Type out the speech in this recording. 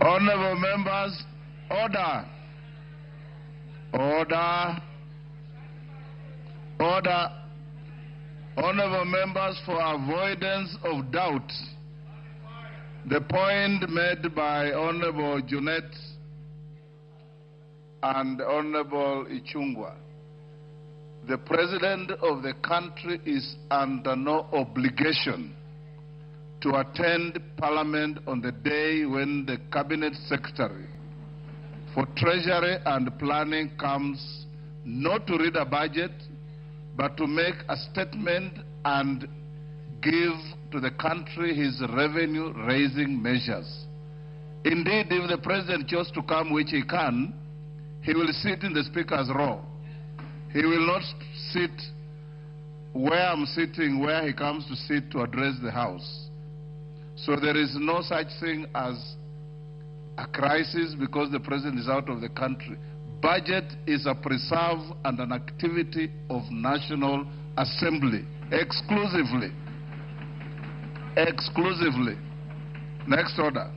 Honorable members, order. Order. Order. Honorable members, for avoidance of doubt, the point made by Honorable Junet and Honorable Ichungwa, the President of the country is under no obligation to attend Parliament on the day when the Cabinet Secretary for Treasury and Planning comes not to read a budget, but to make a statement and give to the country his revenue-raising measures. Indeed, if the President chose to come, which he can, he will sit in the Speaker's row. He will not sit where I'm sitting, where he comes to sit to address the House. So there is no such thing as a crisis because the President is out of the country. Budget is a preserve and an activity of National Assembly, exclusively. Exclusively. Next order.